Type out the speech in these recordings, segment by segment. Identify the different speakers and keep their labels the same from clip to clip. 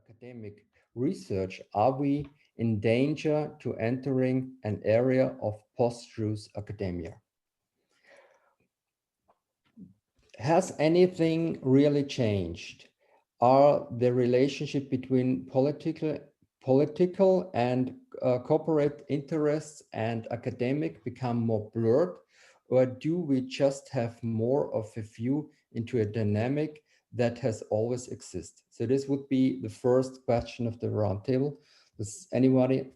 Speaker 1: academic research, are we in danger to entering an area of post-truth academia? Has anything really changed? Are the relationship between political and corporate interests and academic become more blurred, or do we just have more of a view into a dynamic that has always existed? So this would be the first question of the roundtable. Does anybody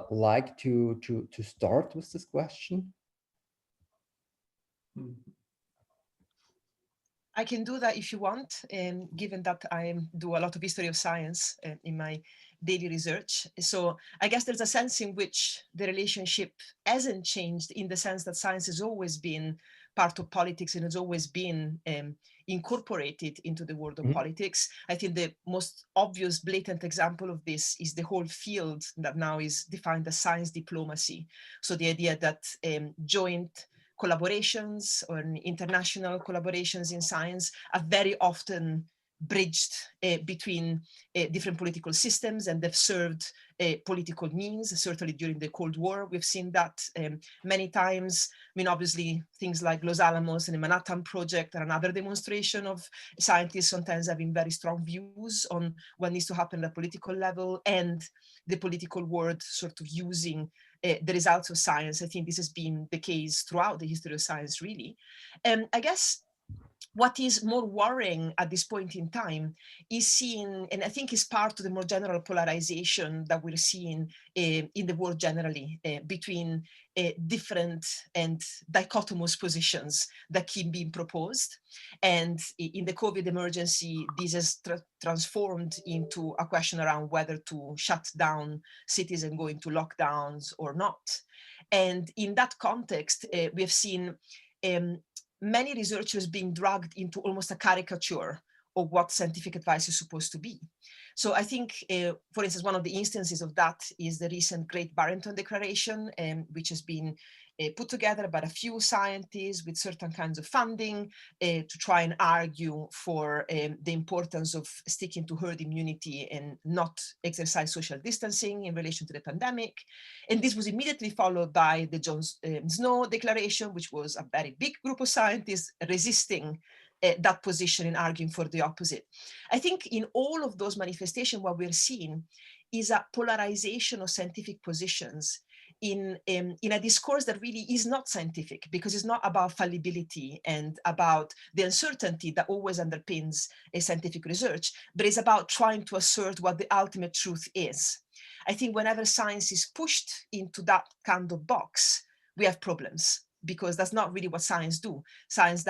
Speaker 1: like to start with this question?
Speaker 2: I can do that if you want, given that I do a lot of history of science in my daily research. So I guess there's a sense in which the relationship hasn't changed, in the sense that science has always been part of politics and has always been incorporated into the world of politics. I think the most obvious blatant example of this is the whole field that now is defined as science diplomacy. So the idea that joint collaborations or international collaborations in science are very often bridged between different political systems, and they've served political means. Certainly during the Cold War, we've seen that many times. I mean, obviously, things like Los Alamos and the Manhattan Project are another demonstration of scientists sometimes having very strong views on what needs to happen at the political level, and the political world sort of using the results of science. I think this has been the case throughout the history of science, really. I guess what is more worrying at this point in time is seeing, and I think is part of the more general polarization that we're seeing in the world generally, between different and dichotomous positions that keep being proposed. And in the COVID emergency, this has transformed into a question around whether to shut down cities and go into lockdowns or not. And in that context, we have seen many researchers being dragged into almost a caricature of what scientific advice is supposed to be. So I think, for instance, one of the instances of that is the recent Great Barrington Declaration, which has been put together by a few scientists with certain kinds of funding to try and argue for the importance of sticking to herd immunity and not exercise social distancing in relation to the pandemic. And this was immediately followed by the John Snow Declaration, which was a very big group of scientists resisting that position and arguing for the opposite. I think in all of those manifestations, what we're seeing is a polarization of scientific positions in a discourse that really is not scientific, because it's not about fallibility and about the uncertainty that always underpins a scientific research, but it's about trying to assert what the ultimate truth is. I think whenever science is pushed into that kind of box, we have problems, because that's not really what science do. Science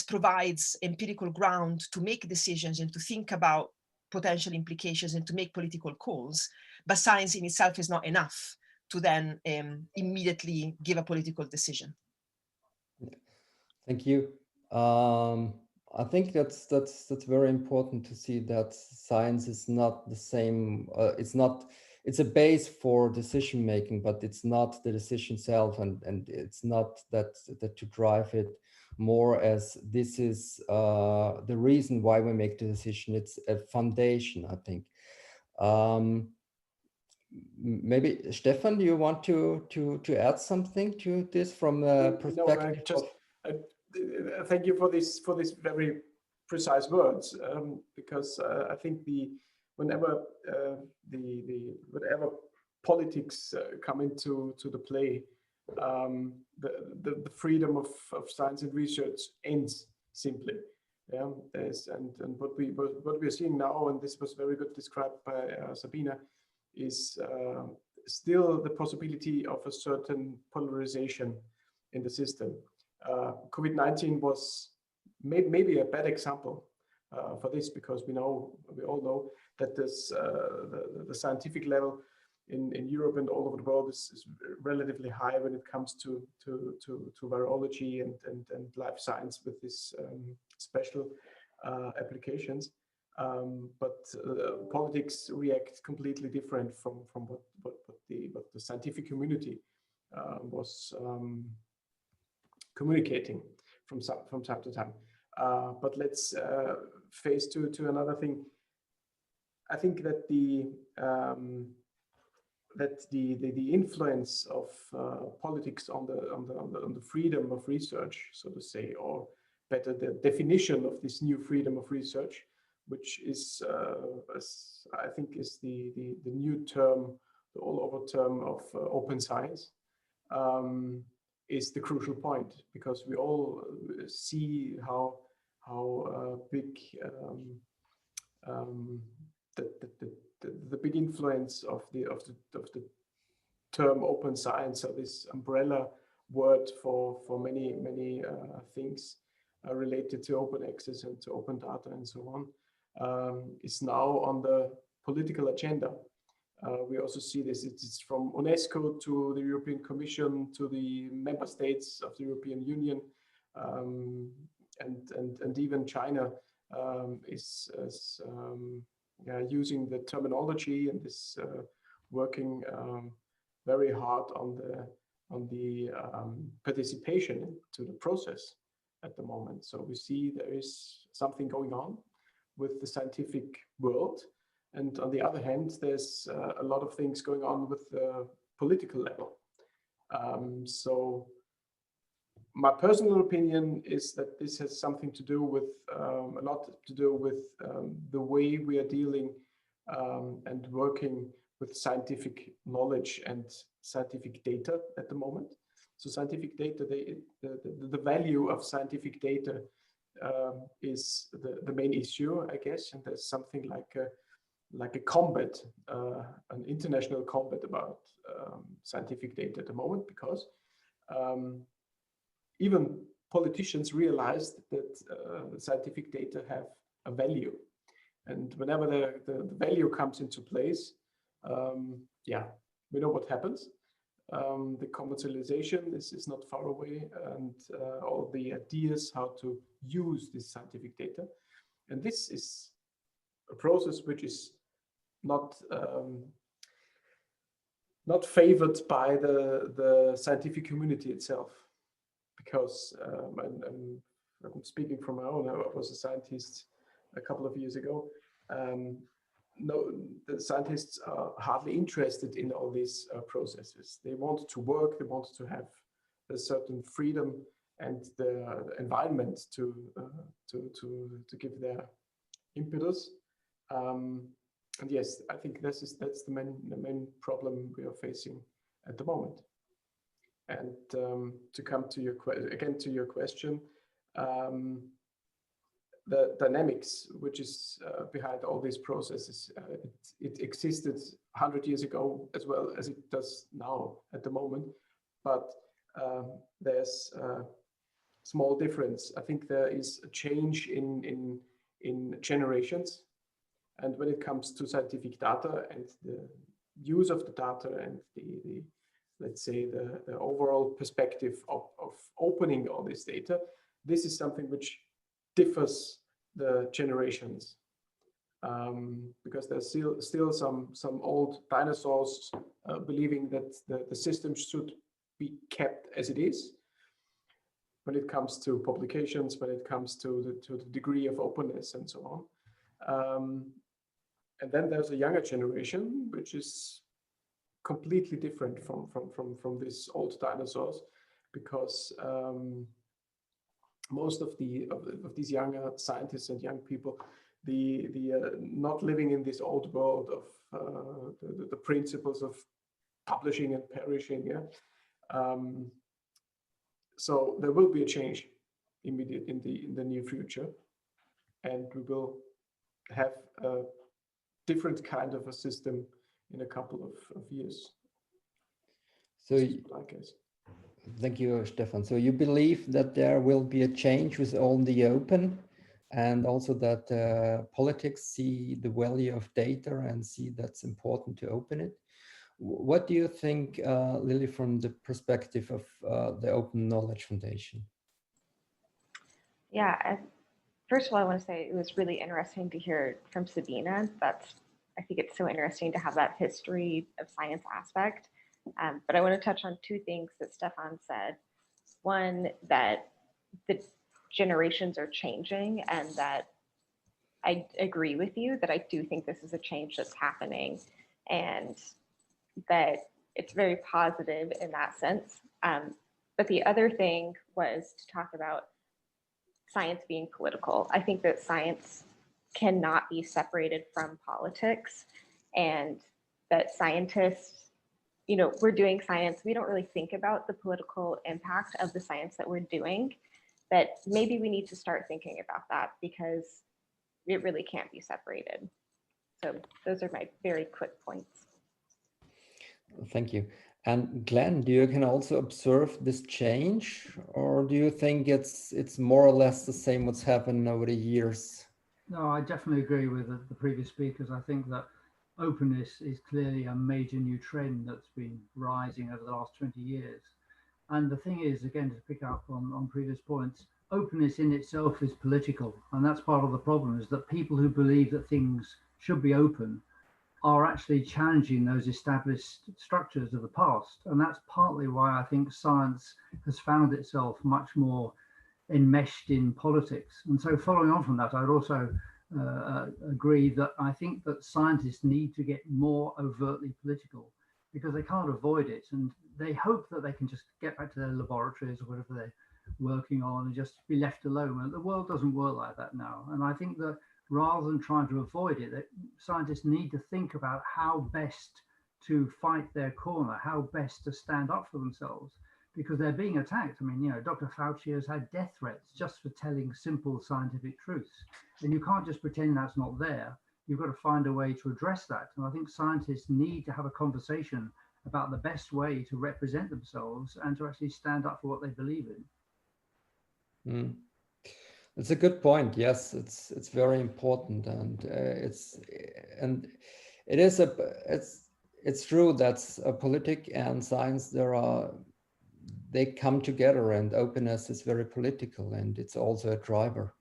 Speaker 2: provides empirical ground to make decisions and to think about potential implications and to make political calls, but science in itself is not enough to then immediately give a political decision.
Speaker 1: Thank you. I think that's very important to see that science is not the same. It's a base for decision making, but it's not the decision itself, and it's not that to drive it more as this is the reason why we make the decision. It's a foundation, I think. Maybe Stefan, do you want to add something to this from a perspective?
Speaker 3: Thank you for this very precise words, because I think whenever politics come into the play, the freedom of science and research ends simply. Yeah, and what we are seeing now, and this was very good described by Sabina, is still the possibility of a certain polarization in the system. COVID-19 was maybe a bad example for this, because we all know that the scientific level in Europe and all over the world is relatively high when it comes to virology and life science with this special applications. But politics react completely different from what the scientific community was communicating from time to time. But let's face to another thing. I think that the influence of politics on the freedom of research, so to say, or better, the definition of this new freedom of research, which is, I think, is the new term, the all-over term of open science, is the crucial point, because we all see how big the big influence of the term open science, or this umbrella word for many things related to open access and to open data and so on, is now on the political agenda. We also see this, it's from UNESCO to the European Commission to the member states of the European Union, and even China is using the terminology and is working very hard on the participation to the process at the moment. So we see there is something going on with the scientific world. And on the other hand, there's a lot of things going on with the political level. So my personal opinion is that this has something to do with, a lot to do with the way we are dealing and working with scientific knowledge and scientific data at the moment. So scientific data, the value of scientific data is the main issue, I guess. And there's something like a combat, an international combat about scientific data at the moment, because even politicians realized that scientific data have a value. And whenever the value comes into place, yeah, we know what happens. The commercialization is not far away, and all the ideas how to use this scientific data. And this is a process which is not favored by the scientific community itself, because I'm speaking from my own. I was a scientist a couple of years ago. No, the scientists are hardly interested in all these processes. They want to work, they want to have a certain freedom and the environment to give their impetus. And yes, I think that's the main problem we are facing at the moment. And to come to your question, the dynamics which is behind all these processes, it existed 100 years ago as well as it does now at the moment, but there's a small difference. I think there is a change in generations, and when it comes to scientific data and the use of the data and the let's say the overall perspective of opening all this data, this is something which differs the generations, because there's still some old dinosaurs believing that the system should be kept as it is when it comes to publications, when it comes to the degree of openness and so on. And then there's a younger generation which is completely different from these old dinosaurs, because most of these younger scientists and young people, the not living in this old world of the principles of publishing and perishing. Yeah. So there will be a change in the near future, and we will have a different kind of a system in a couple of years.
Speaker 1: So
Speaker 3: I guess.
Speaker 1: Thank you, Stefan. So you believe that there will be a change with all the open, and also that politics see the value of data and see that's important to open it. What do you think, Lily, from the perspective of the Open Knowledge Foundation?
Speaker 4: Yeah, first of all, I want to say it was really interesting to hear from Sabina. I think it's so interesting to have that history of science aspect. But I want to touch on two things that Stefan said. One, that the generations are changing and that I agree with you that I do think this is a change that's happening, and that it's very positive in that sense. But the other thing was to talk about science being political. I think that science cannot be separated from politics, and that scientists, you know, we're doing science, we don't really think about the political impact of the science that we're doing, but maybe we need to start thinking about that because it really can't be separated. So those are my very quick points.
Speaker 1: Thank you. And Glenn, do you can also observe this change, or do you think it's more or less the same what's happened over the years?
Speaker 5: No, I definitely agree with the previous speakers. I think that openness is clearly a major new trend that's been rising over the last 20 years. And the thing is, again, to pick up on previous points, openness in itself is political. And that's part of the problem, is that people who believe that things should be open are actually challenging those established structures of the past. And that's partly why I think science has found itself much more enmeshed in politics. And so following on from that, I would also agree that I think that scientists need to get more overtly political because they can't avoid it. And they hope that they can just get back to their laboratories or whatever they're working on and just be left alone. And the world doesn't work like that now. And I think that rather than trying to avoid it, that scientists need to think about how best to fight their corner, how best to stand up for themselves, because they're being attacked. I mean, you know, Dr. Fauci has had death threats just for telling simple scientific truths. And you can't just pretend that's not there. You've got to find a way to address that. And I think scientists need to have a conversation about the best way to represent themselves and to actually stand up for what they believe in.
Speaker 1: Mm. It's a good point. Yes, it's very important, and it's true that politics and science they come together, and openness is very political, and it's also a driver.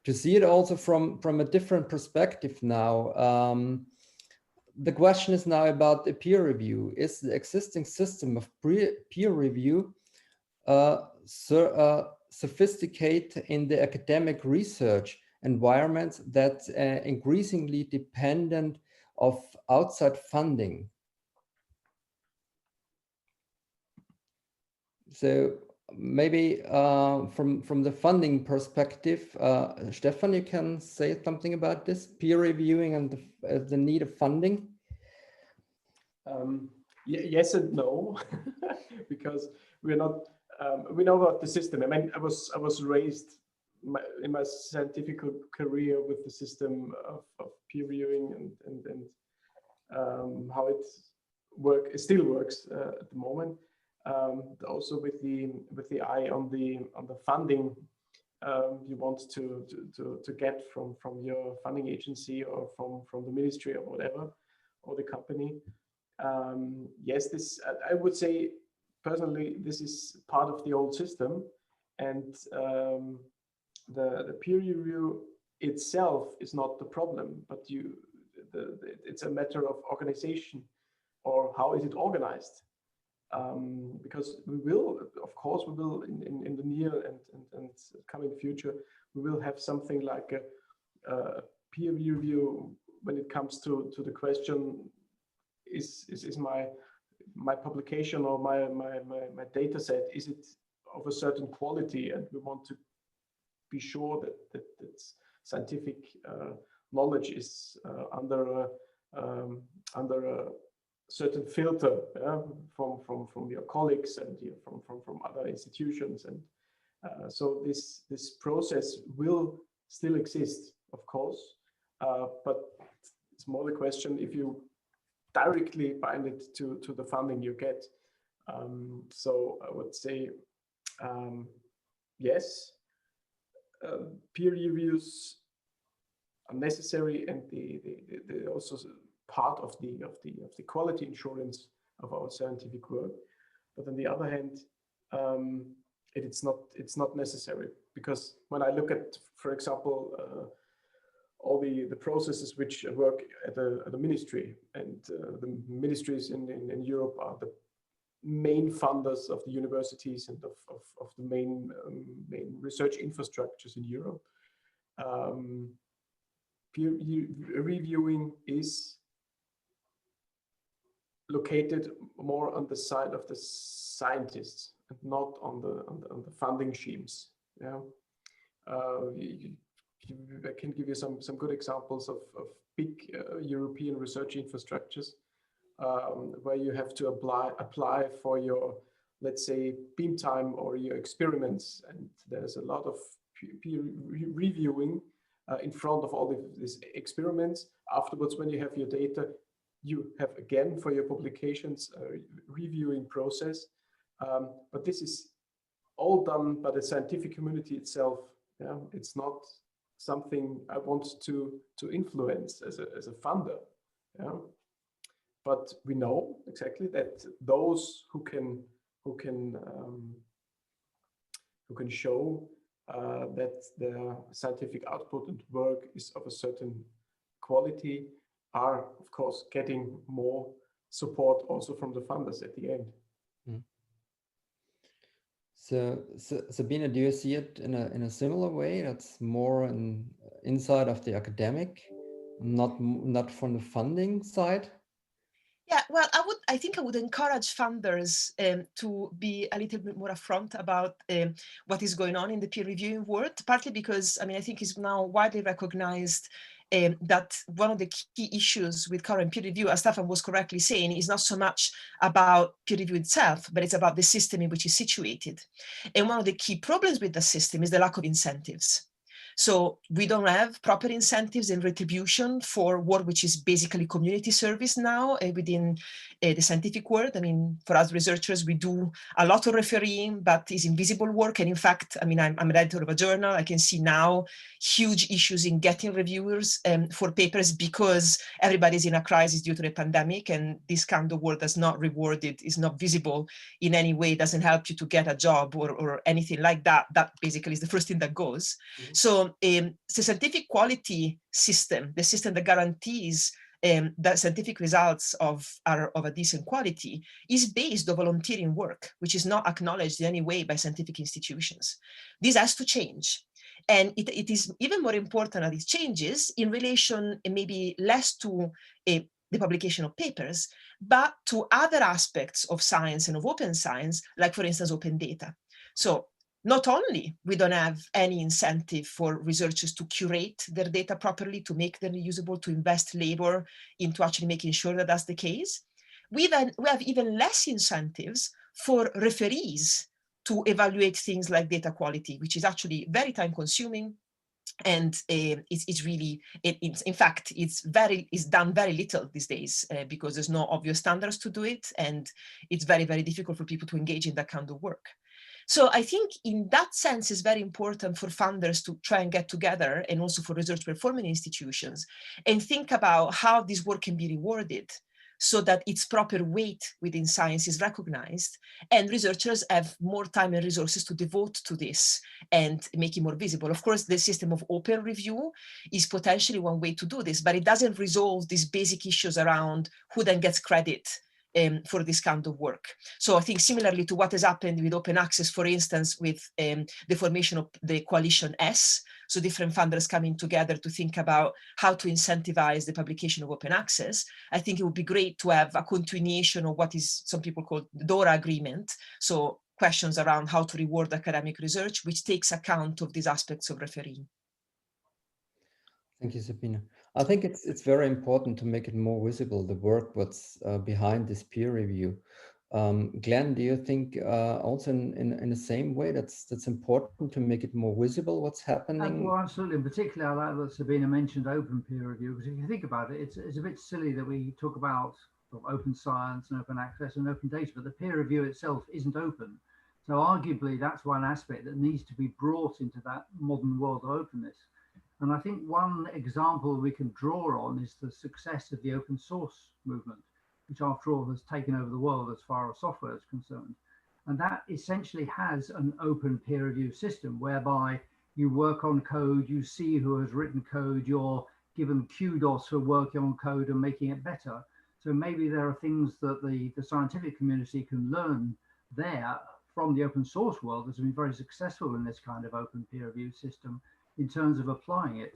Speaker 1: To see it also from a different perspective now, the question is now about the peer review. Is the existing system of peer review sophisticated in the academic research environments that increasingly dependent of outside funding? So maybe from the funding perspective, Stefan, you can say something about this peer reviewing and the need of funding.
Speaker 3: Yes and no, because we're not. We know about the system. I mean, I was raised in my scientific career with the system of peer reviewing and how it still works at the moment. Also with the eye on the funding you want to get from your funding agency or from the ministry or whatever, or the company. Yes, this I would say personally, this is part of the old system, and the peer review itself is not the problem, but it's a matter of organization, or how is it organized. Because we will, of course, in the near and coming future, we will have something like a peer review when it comes to the question: is my publication or my data set, is it of a certain quality? And we want to be sure that scientific knowledge is under a certain filter, from your colleagues and from other institutions, and so this process will still exist, of course, but it's more the question if you directly bind it to the funding you get. So I would say yes, peer reviews are necessary, and they also part of the quality assurance of our scientific work. But on the other hand, it's not necessary, because when I look at, for example, all the processes which work at the ministry, and the ministries in Europe are the main funders of the universities and of the main research infrastructures in Europe. peer reviewing is located more on the side of the scientists and not on the funding schemes. Yeah, I can give you some good examples of big European research infrastructures where you have to apply for your, let's say, beam time or your experiments, and there's a lot of peer reviewing in front of all these experiments. Afterwards, when you have your data, you have again for your publications a reviewing process, but this is all done by the scientific community itself. Yeah, it's not something I want to influence as a funder. Yeah, but we know exactly that those who can show that the scientific output and work is of a certain quality are, of course, getting more support also from the funders at the end.
Speaker 1: Mm. So Sabine, do you see it in a similar way? That's more inside of the academic, not from the funding side?
Speaker 2: Yeah, well, I think I would encourage funders to be a little bit more upfront about what is going on in the peer reviewing world, partly because, I mean, I think it's now widely recognized that one of the key issues with current peer review, as Stefan was correctly saying, is not so much about peer review itself, but it's about the system in which it's situated. And one of the key problems with the system is the lack of incentives. So we don't have proper incentives and retribution for work which is basically community service now within the scientific world. I mean, for us researchers, we do a lot of refereeing, but it's invisible work. And in fact, I mean, I'm an editor of a journal. I can see now huge issues in getting reviewers for papers because everybody's in a crisis due to the pandemic, and this kind of work does not reward it, is not visible in any way, doesn't help you to get a job or anything like that. That basically is the first thing that goes. Mm-hmm. So the scientific quality system, the system that guarantees that scientific results are of a decent quality, is based on volunteering work, which is not acknowledged in any way by scientific institutions. This has to change. And it is even more important that it changes in relation maybe less to the publication of papers, but to other aspects of science and of open science, like, for instance, open data. So not only we don't have any incentive for researchers to curate their data properly, to make them usable, to invest labor into actually making sure that that's the case, we have even less incentives for referees to evaluate things like data quality, which is actually very time consuming. And it's really, in fact, it's done very little these days because there's no obvious standards to do it. And it's very, very difficult for people to engage in that kind of work. So I think in that sense, it's very important for funders to try and get together, and also for research performing institutions, and think about how this work can be rewarded so that its proper weight within science is recognized, and researchers have more time and resources to devote to this and make it more visible. Of course, the system of open review is potentially one way to do this, but it doesn't resolve these basic issues around who then gets credit for this kind of work. So I think similarly to what has happened with open access, for instance, with the formation of the coalition S, so different funders coming together to think about how to incentivize the publication of open access, I think it would be great to have a continuation of what is some people call the DORA agreement. So questions around how to reward academic research, which takes account of these aspects of refereeing.
Speaker 1: Thank you, Sabine. I think it's very important to make it more visible, the work what's behind this peer review. Glenn, do you think also in the same way that's important to make it more visible what's happening?
Speaker 5: Well, absolutely. In particular, I like that Sabine mentioned open peer review, because if you think about it, it's a bit silly that we talk about sort of open science and open access and open data, but the peer review itself isn't open. So arguably, that's one aspect that needs to be brought into that modern world of openness. And I think one example we can draw on is the success of the open source movement, which after all has taken over the world as far as software is concerned. And that essentially has an open peer review system whereby you work on code, you see who has written code, you're given kudos for working on code and making it better. So maybe there are things that the scientific community can learn there from the open source world that's been very successful in this kind of open peer review system, in terms of applying it.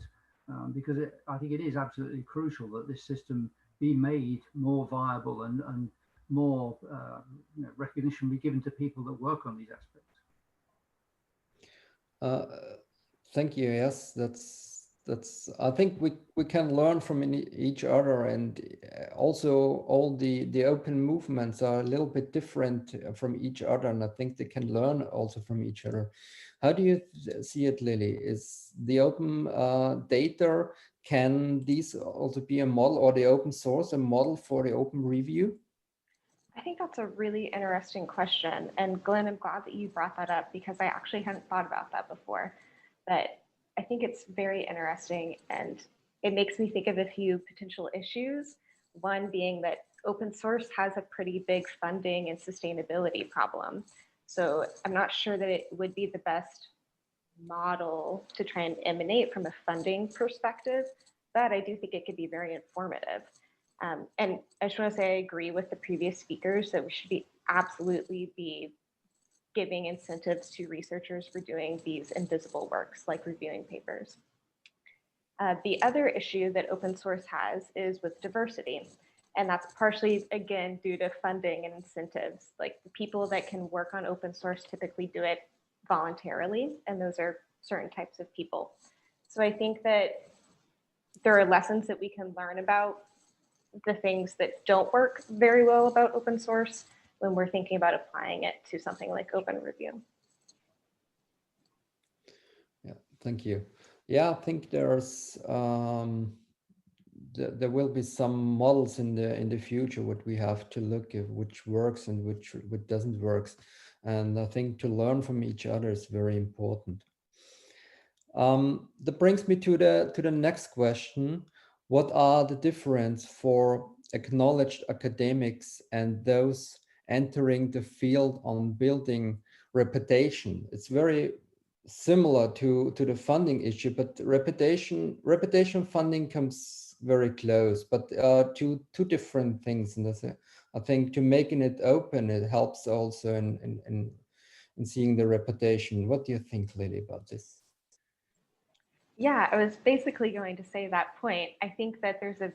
Speaker 5: because I think it is absolutely crucial that this system be made more viable and more recognition be given to people that work on these aspects.
Speaker 1: Thank you. Yes, that's. I think we can learn from each other, and also all the open movements are a little bit different from each other, and I think they can learn also from each other. How do you see it, Lily? Is the open data, can these also be a model, or the open source a model for the open review?
Speaker 4: I think that's a really interesting question. And Glenn, I'm glad that you brought that up because I actually hadn't thought about that before. But I think it's very interesting and it makes me think of a few potential issues. One being that open source has a pretty big funding and sustainability problem. So I'm not sure that it would be the best model to try and emanate from a funding perspective, but I do think it could be very informative. And I just want to say I agree with the previous speakers that we should absolutely be giving incentives to researchers for doing these invisible works like reviewing papers. The other issue that open source has is with diversity. And that's partially, again, due to funding and incentives. Like the people that can work on open source typically do it voluntarily, and those are certain types of people. So I think that there are lessons that we can learn about the things that don't work very well about open source when we're thinking about applying it to something like open review.
Speaker 1: Yeah, thank you. Yeah, I think there's there will be some models in the future what we have to look at which works and which doesn't works, and I think to learn from each other is very important. That brings me to the next question. What are the difference for acknowledged academics and those entering the field on building reputation? It's very similar to the funding issue, but reputation funding comes very close, but two different things. And I think to making it open, it helps also in seeing the reputation. What do you think, Lily, about this?
Speaker 4: Yeah, I was basically going to say that point. I think that there's a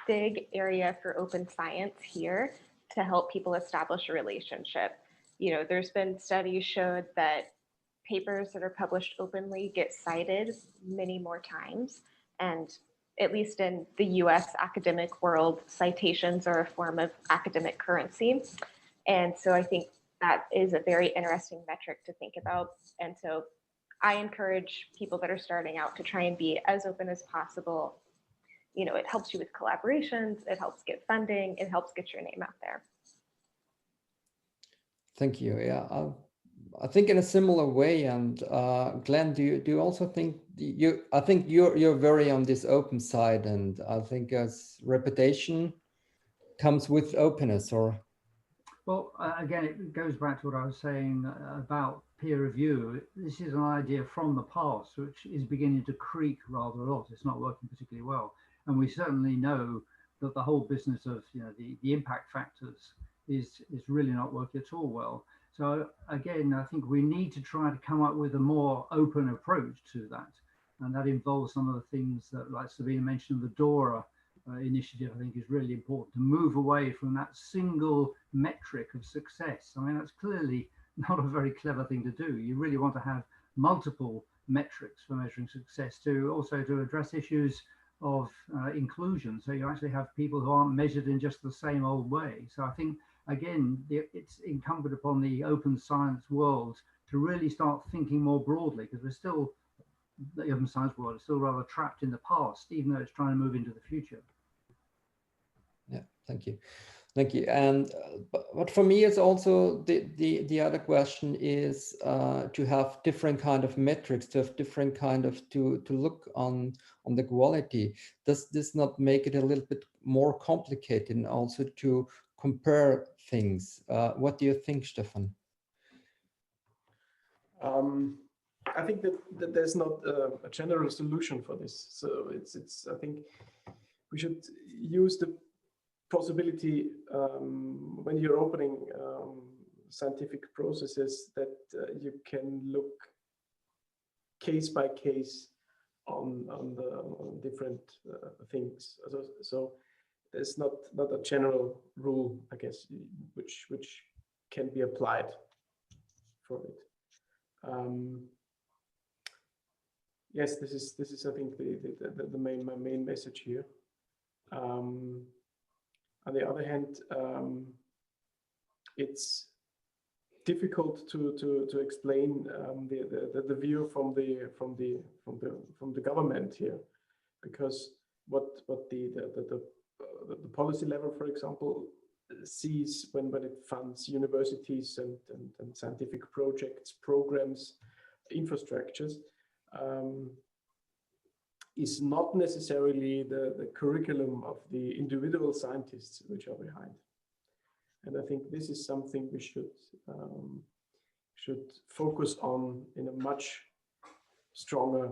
Speaker 4: big area for open science here to help people establish a relationship. You know, there's been studies showed that papers that are published openly get cited many more times. And at least in the US academic world, citations are a form of academic currency. And so I think that is a very interesting metric to think about. And so I encourage people that are starting out to try and be as open as possible. You know, it helps you with collaborations, it helps get funding, it helps get your name out there.
Speaker 1: Thank you. Yeah, I think in a similar way. And Glenn, do you also think I think you're very on this open side, and I think as reputation comes with openness, or?
Speaker 5: Well, again, it goes back to what I was saying about peer review. This is an idea from the past, which is beginning to creak rather a lot. It's not working particularly well. And we certainly know that the whole business of the impact factors is really not working at all well. So again, I think we need to try to come up with a more open approach to that. And that involves some of the things that, like Sabina mentioned, the DORA initiative, I think, is really important to move away from that single metric of success. I mean, that's clearly not a very clever thing to do. You really want to have multiple metrics for measuring success to also to address issues of inclusion. So you actually have people who aren't measured in just the same old way. So I think, again, it's incumbent upon the open science world to really start thinking more broadly, because we're still, the open science world is still rather trapped in the past, even though it's trying to move into the future.
Speaker 1: Yeah, thank you. Thank you. And but for me, it's also the other question is to have different kind of metrics, to have different kind of to look on the quality. Does this not make it a little bit more complicated, and also to compare things? What do you think, Stefan?
Speaker 3: I think that there's not a general solution for this. So it's I think we should use the possibility when you're opening scientific processes that you can look case by case on different things. So there's not a general rule, I guess, which can be applied for it. Yes, this is I think my main message here. On the other hand, it's difficult to explain the view from the government here, because what the policy level, for example, sees when it funds universities and scientific projects, programs, infrastructures, is not necessarily the curriculum of the individual scientists which are behind. And I think this is something we should focus on in a much stronger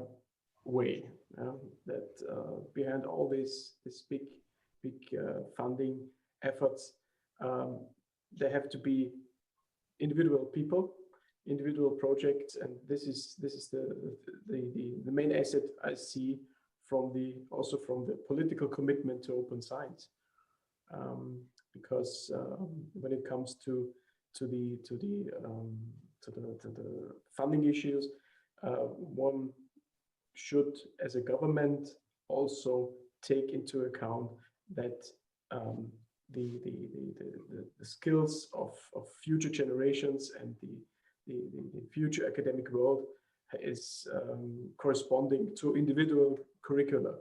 Speaker 3: way. That behind all these big funding efforts, there have to be individual people, individual projects, and this is the main asset I see also from the political commitment to open science. Because when it comes to the funding issues, one should, as a government, also take into account that the skills of future generations and the future academic world is corresponding to individual curricula.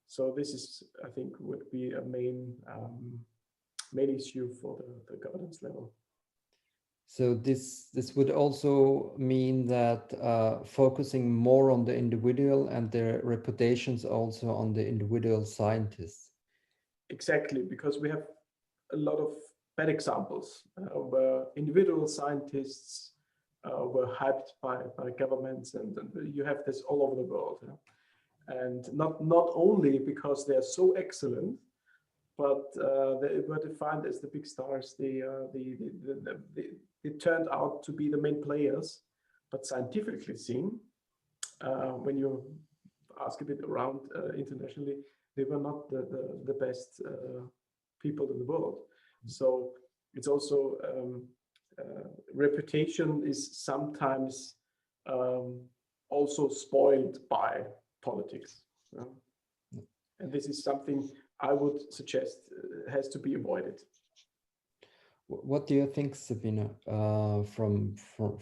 Speaker 3: So this is, I think, would be a main issue for the governance level.
Speaker 1: So this would also mean that focusing more on the individual and their reputations also on the individual scientists.
Speaker 3: Exactly, because we have a lot of bad examples where individual scientists were hyped by governments, and you have this all over the world. And not only because they're so excellent, but they were defined as the big stars. They turned out to be the main players, but scientifically seen, when you ask a bit around internationally, they were not the best people in the world. So it's also reputation is sometimes also spoiled by politics. And this is something I would suggest has to be avoided.
Speaker 1: What do you think, Sabina, from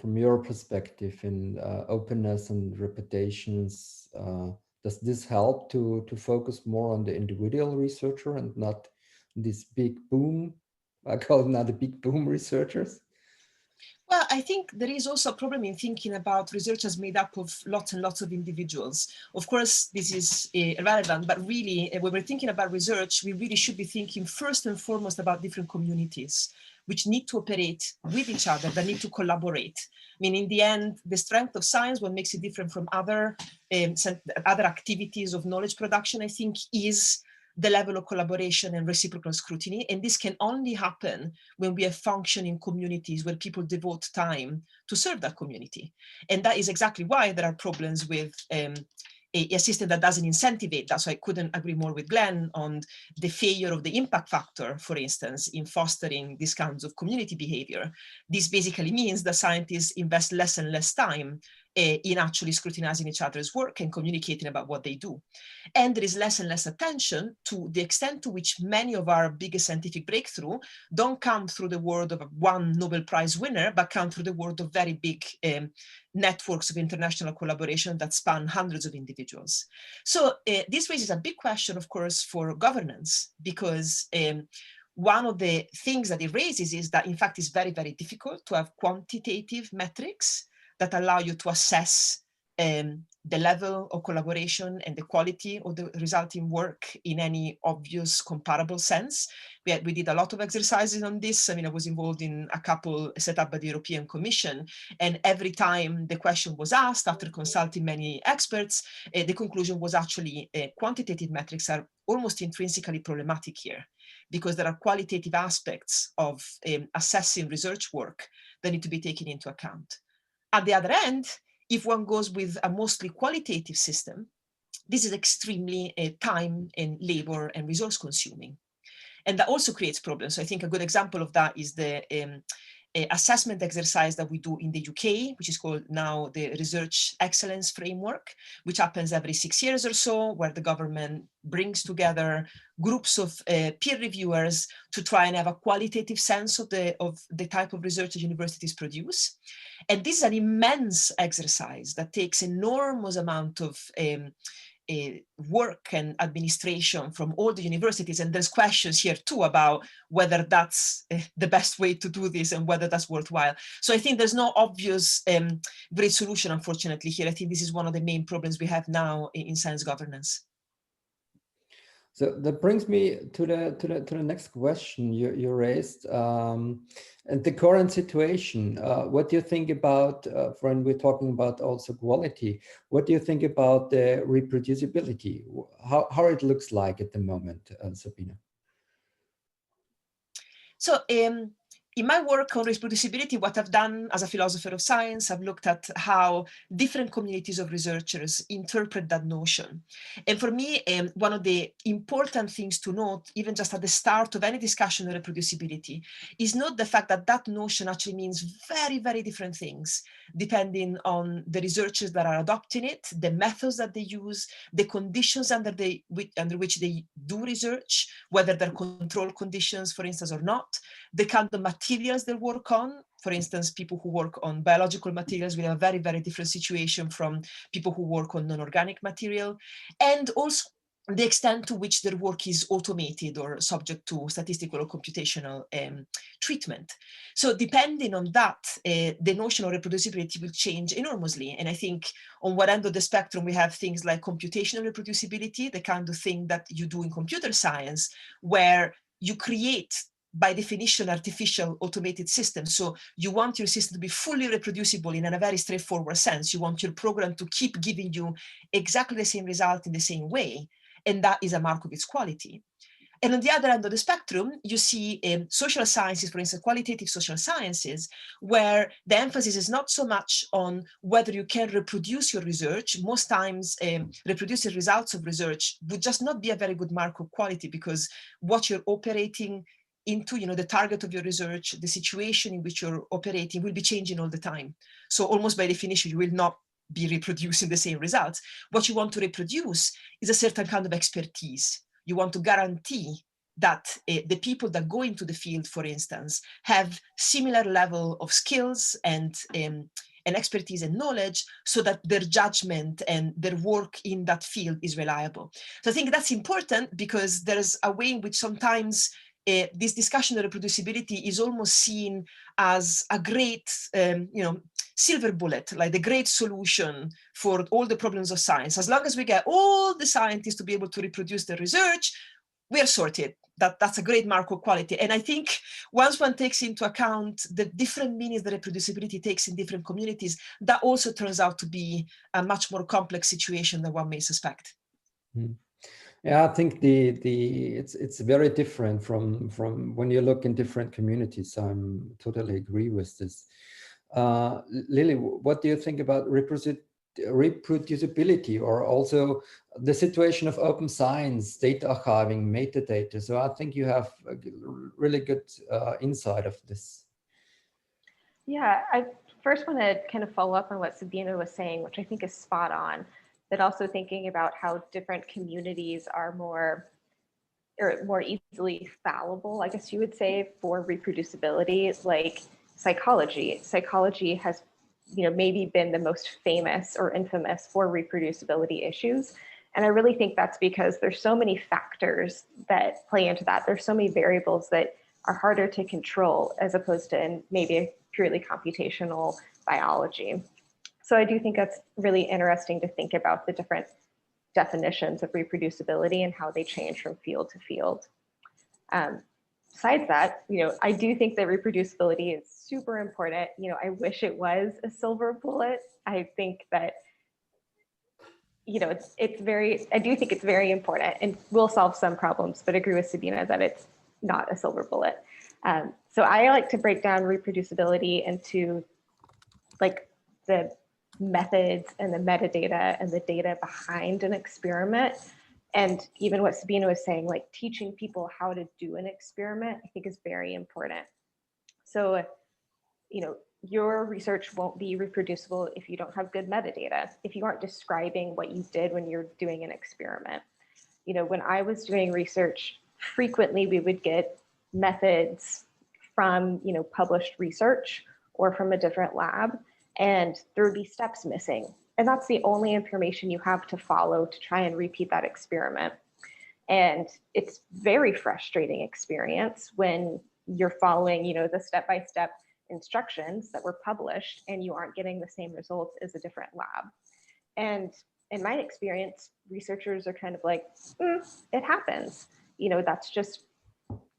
Speaker 1: your perspective in openness and reputations? Does this help to focus more on the individual researcher and not this big boom? I call it now the big boom researchers.
Speaker 2: Well, I think there is also a problem in thinking about researchers made up of lots and lots of individuals. Of course, this is irrelevant, but really, when we're thinking about research, we really should be thinking first and foremost about different communities, which need to operate with each other, that need to collaborate. I mean, in the end, the strength of science, what makes it different from other activities of knowledge production, I think, is the level of collaboration and reciprocal scrutiny. And this can only happen when we have functioning communities where people devote time to serve that community. And that is exactly why there are problems with a system that doesn't incentivize that. So I couldn't agree more with Glenn on the failure of the impact factor, for instance, in fostering these kinds of community behavior. This basically means that scientists invest less and less time in actually scrutinizing each other's work and communicating about what they do. And there is less and less attention to the extent to which many of our biggest scientific breakthrough don't come through the word of one Nobel Prize winner, but come through the word of very big networks of international collaboration that span hundreds of individuals. So this raises a big question, of course, for governance, because one of the things that it raises is that, in fact, it's very, very difficult to have quantitative metrics that allow you to assess the level of collaboration and the quality of the resulting work in any obvious comparable sense. We did a lot of exercises on this. I mean, I was involved in a couple set up by the European Commission, and every time the question was asked after consulting many experts, the conclusion was actually quantitative metrics are almost intrinsically problematic here, because there are qualitative aspects of assessing research work that need to be taken into account. At the other end, if one goes with a mostly qualitative system, this is extremely time and labor and resource consuming. And that also creates problems. So I think a good example of that is the assessment exercise that we do in the UK, which is called now the Research Excellence Framework, which happens every 6 years or so, where the government brings together groups of peer reviewers to try and have a qualitative sense of the type of research that universities produce. And this is an immense exercise that takes enormous amount of work and administration from all the universities. And there's questions here too about whether that's the best way to do this and whether that's worthwhile. So I think there's no obvious great solution, unfortunately, here. I think this is one of the main problems we have now in science governance.
Speaker 1: So that brings me to the next question you raised, and the current situation. What do you think about, when we're talking about also quality, what do you think about the reproducibility? How it looks like at the moment, Sabina?
Speaker 2: So in my work on reproducibility, what I've done as a philosopher of science, I've looked at how different communities of researchers interpret that notion. And for me, one of the important things to note, even just at the start of any discussion on reproducibility, is not the fact that that notion actually means very, very different things, depending on the researchers that are adopting it, the methods that they use, the conditions under which they do research, whether they're control conditions, for instance, or not, the kind of materials they work on. For instance, people who work on biological materials will have a very, very different situation from people who work on non-organic material, and also the extent to which their work is automated or subject to statistical or computational treatment. So depending on that, the notion of reproducibility will change enormously. And I think on one end of the spectrum, we have things like computational reproducibility, the kind of thing that you do in computer science, where you create, by definition, artificial automated systems. So you want your system to be fully reproducible in a very straightforward sense. You want your program to keep giving you exactly the same result in the same way. And that is a mark of its quality. And on the other end of the spectrum, you see social sciences, for instance, qualitative social sciences, where the emphasis is not so much on whether you can reproduce your research. Most times, reproducing results of research would just not be a very good mark of quality, because what you're operating into, the target of your research, the situation in which you're operating will be changing all the time. So almost by definition, you will not be reproducing the same results. What you want to reproduce is a certain kind of expertise. You want to guarantee that the people that go into the field, for instance, have similar level of skills and expertise and knowledge, so that their judgment and their work in that field is reliable. So I think that's important, because there's a way in which sometimes this discussion of reproducibility is almost seen as a great, silver bullet, like the great solution for all the problems of science. As long as we get all the scientists to be able to reproduce their research, we're sorted. That's a great mark of quality. And I think once one takes into account the different meanings that reproducibility takes in different communities, that also turns out to be a much more complex situation than one may suspect.
Speaker 1: Mm. Yeah, I think it's very different from when you look in different communities. I totally agree with this. Lily, what do you think about reproducibility, or also the situation of open science, data archiving, metadata? So I think you have a really good insight of this.
Speaker 4: Yeah, I first want to kind of follow up on what Sabina was saying, which I think is spot on, but also thinking about how different communities are more easily fallible, I guess you would say, for reproducibility, like psychology. Psychology has, maybe been the most famous or infamous for reproducibility issues. And I really think that's because there's so many factors that play into that. There's so many variables that are harder to control, as opposed to in maybe purely computational biology. So I do think that's really interesting to think about the different definitions of reproducibility and how they change from field to field. Besides that, I do think that reproducibility is super important. I wish it was a silver bullet. I think that, I do think it's very important and will solve some problems, but agree with Sabina that it's not a silver bullet. So I like to break down reproducibility into like the methods and the metadata and the data behind an experiment. And even what Sabina was saying, like teaching people how to do an experiment, I think is very important. So, you know, your research won't be reproducible if you don't have good metadata, if you aren't describing what you did when you're doing an experiment. You know, when I was doing research, frequently we would get methods from, you know, published research or from a different lab, and there would be steps missing. And that's the only information you have to follow to try and repeat that experiment. And it's very frustrating experience when you're following, you know, the step-by-step instructions that were published and you aren't getting the same results as a different lab. And in my experience, researchers are kind of like, it happens. You know, that's just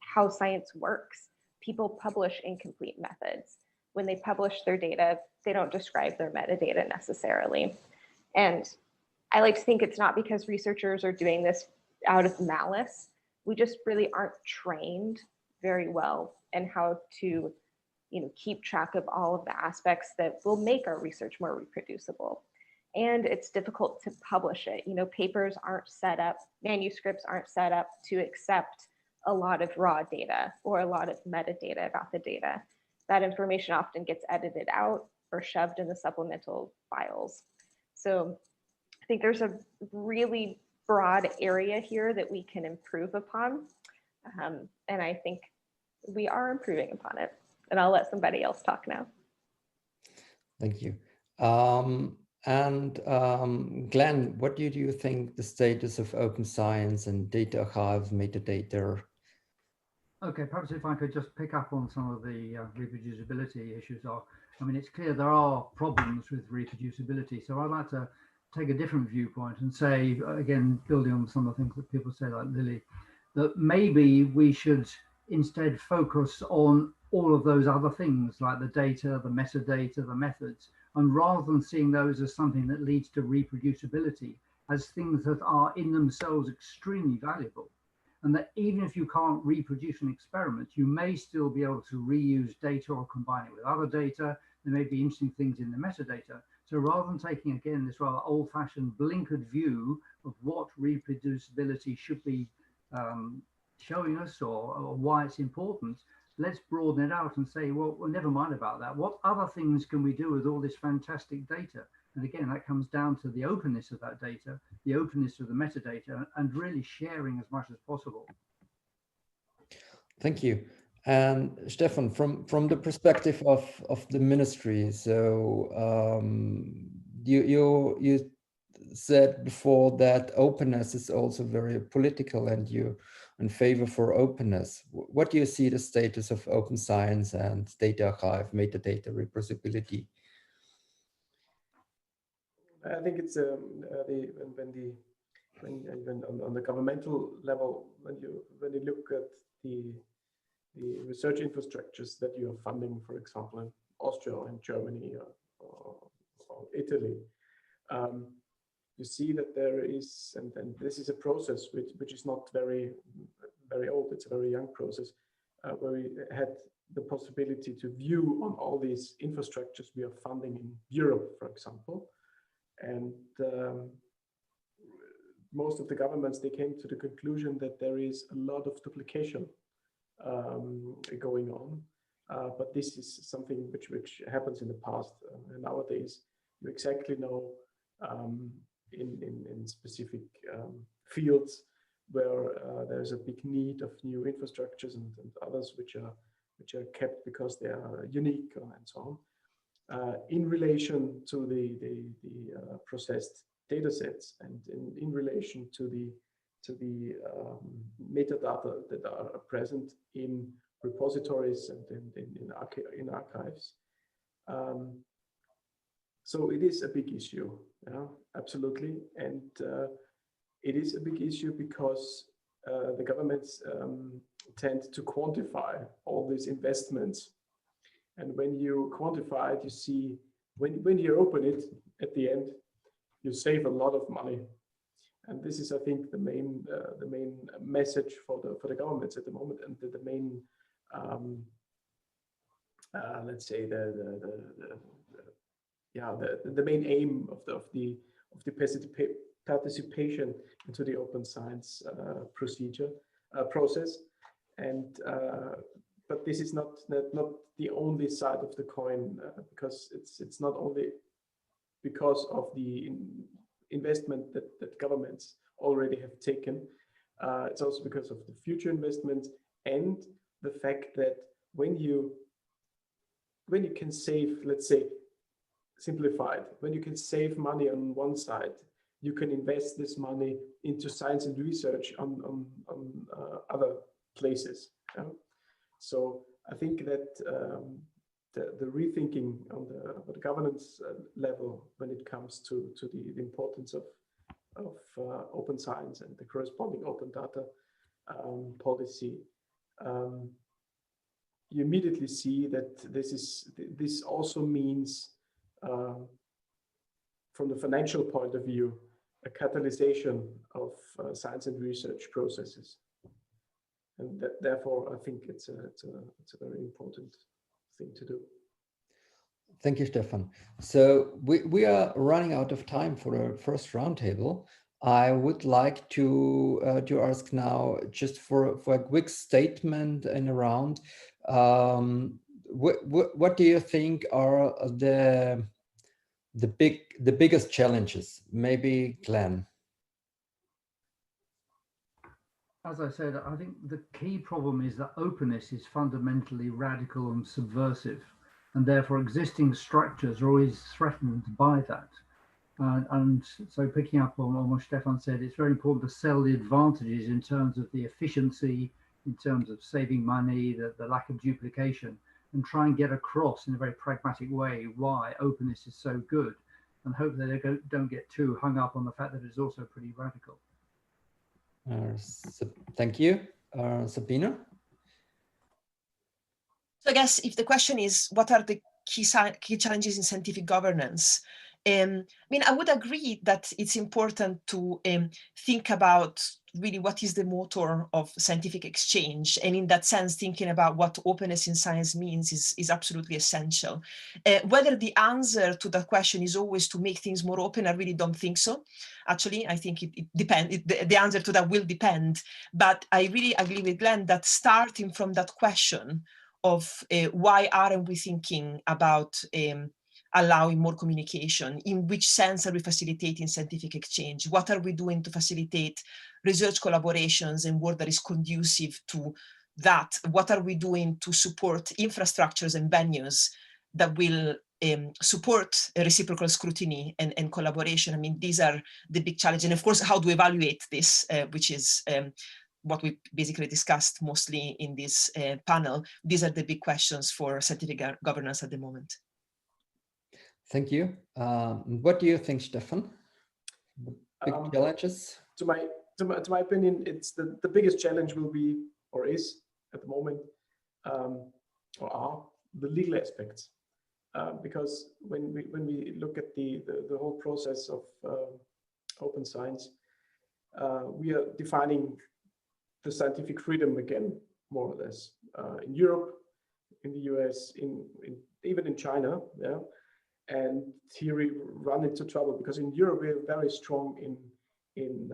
Speaker 4: how science works. People publish incomplete methods. When they publish their data, they don't describe their metadata necessarily. And I like to think it's not because researchers are doing this out of malice. We just really aren't trained very well in how to, you know, keep track of all of the aspects that will make our research more reproducible. And it's difficult to publish it. You know, papers aren't set up, manuscripts aren't set up to accept a lot of raw data or a lot of metadata about the data. That information often gets edited out or shoved in the supplemental files. So I think there's a really broad area here that we can improve upon. And I think we are improving upon it. And I'll let somebody else talk now.
Speaker 1: Thank you. Glenn, what do you think the status of open science and data archive metadata?
Speaker 5: Okay, perhaps if I could just pick up on some of the reproducibility issues. I mean, it's clear there are problems with reproducibility. So I'd like to take a different viewpoint and say, again, building on some of the things that people say, like Lily, that maybe we should instead focus on all of those other things like the data, the metadata, the methods, and rather than seeing those as something that leads to reproducibility, as things that are in themselves extremely valuable. And that even if you can't reproduce an experiment, you may still be able to reuse data or combine it with other data. There may be interesting things in the metadata. So rather than taking, again, this rather old-fashioned blinkered view of what reproducibility should be showing us or why it's important, let's broaden it out and say, well, never mind about that. What other things can we do with all this fantastic data? And again, that comes down to the openness of that data, the openness of the metadata, and really sharing as much as possible.
Speaker 1: Thank you. And Stefan, from the perspective of the ministry, so you said before that openness is also very political, and you in favor for openness. What do you see the status of open science and data archive, metadata reproducibility?
Speaker 3: I think it's when on the governmental level, when you look at the research infrastructures that you are funding, for example, in Austria or in Germany or Italy, you see that there is, and this is a process which is not very old. It's a very young process where we had the possibility to view on all these infrastructures we are funding in Europe, for example. And most of the governments, they came to the conclusion that there is a lot of duplication going on. But this is something which happens in the past. And nowadays, you exactly know in specific fields where there's a big need of new infrastructures and others which are kept because they are unique and so on. In relation to the processed data sets and in relation to the metadata that are present in repositories and in archives. So it is a big issue, yeah, absolutely. And it is a big issue because the governments tend to quantify all these investments. And when you quantify it, you see, when you open it at the end, you save a lot of money. And this is, I think, the main message for the governments at the moment, and the main, let's say, the yeah, the main aim of the participation into the open science process. And but this is not the only side of the coin, because it's not only because of the investment that governments already have taken. It's also because of the future investments and the fact that when you can save, let's say, simplified, when you can save money on one side, you can invest this money into science and research on other places. Yeah? So I think that the rethinking on the governance level when it comes to the importance of open science and the corresponding open data policy, you immediately see that this also means, from the financial point of view, a catalyzation of science and research processes, and therefore I think it's a very important thing to do.
Speaker 1: Thank you, Stefan. So we are running out of time for the first roundtable. I would like to ask now, just for a quick statement and around, what do you think are the biggest challenges? Maybe Glenn.
Speaker 5: As I said, I think the key problem is that openness is fundamentally radical and subversive, and therefore existing structures are always threatened by that. And so picking up on what Stefan said, it's very important to sell the advantages in terms of the efficiency, in terms of saving money, the lack of duplication, and try and get across in a very pragmatic way why openness is so good, and hope that they don't get too hung up on the fact that it's also pretty radical.
Speaker 1: Thank you. Sabina?
Speaker 2: So I guess if the question is, what are the key challenges in scientific governance? I mean, I would agree that it's important to think about really what is the motor of scientific exchange. And in that sense, thinking about what openness in science means is absolutely essential. Whether the answer to that question is always to make things more open, I really don't think so. Actually, I think it depends. The answer to that will depend. But I really agree with Glenn that starting from that question of why aren't we thinking about allowing more communication? In which sense are we facilitating scientific exchange? What are we doing to facilitate research collaborations and work that is conducive to that? What are we doing to support infrastructures and venues that will support reciprocal scrutiny and collaboration? I mean, these are the big challenges. And of course, how to evaluate this, which is what we basically discussed mostly in this panel. These are the big questions for scientific governance at the moment.
Speaker 1: Thank you. What do you think, Stefan? Big challenges?
Speaker 3: To my opinion, it's the biggest challenge will be, or is at the moment, or are the legal aspects. Because when we look at the whole process of open science, we are defining the scientific freedom again, more or less, in Europe, in the US, even in China, yeah. And here we run into trouble because in Europe we are very strong in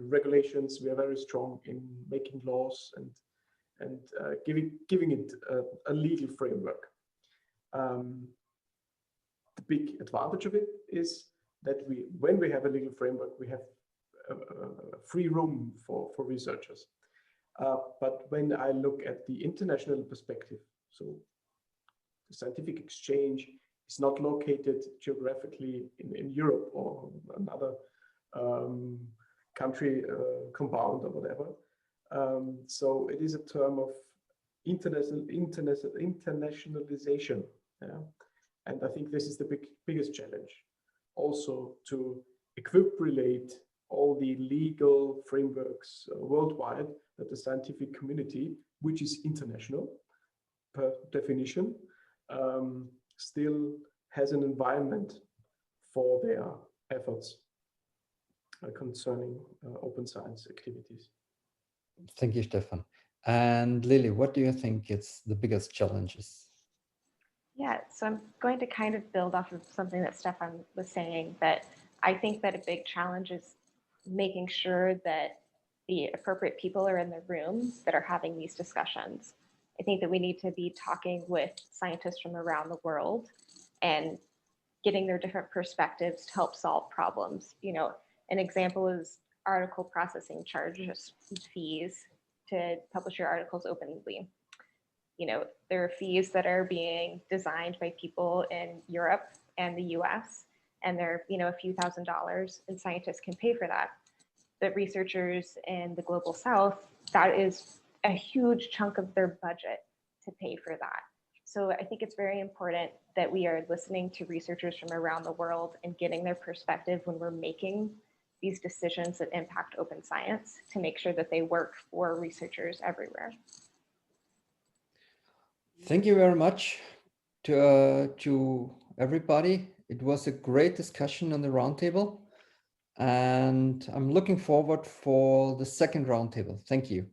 Speaker 3: regulations. We are very strong in making laws and giving it a legal framework. The big advantage of it is that when we have a legal framework, we have free room for researchers. But when I look at the international perspective, so the scientific exchange is not located geographically in Europe or another country compound or whatever. So it is a term of internationalization. Yeah? And I think this is the biggest challenge. Also to equivalate all the legal frameworks worldwide that the scientific community, which is international per definition, still has an environment for their efforts concerning open science activities.
Speaker 1: Thank you, Stefan. And Lily, what do you think is the biggest challenges?
Speaker 4: Yeah, so I'm going to kind of build off of something that Stefan was saying, that I think that a big challenge is making sure that the appropriate people are in the room that are having these discussions. I think that we need to be talking with scientists from around the world and getting their different perspectives to help solve problems. You know, an example is article processing charges fees to publish your articles openly. You know, there are fees that are being designed by people in Europe and the US, and they're, you know, a few $1,000s, and scientists can pay for that. But researchers in the global south, that is a huge chunk of their budget to pay for that. So I think it's very important that we are listening to researchers from around the world and getting their perspective when we're making these decisions that impact open science, to make sure that they work for researchers everywhere.
Speaker 1: Thank you very much to everybody. It was a great discussion on the roundtable, and I'm looking forward for the second roundtable. Thank you.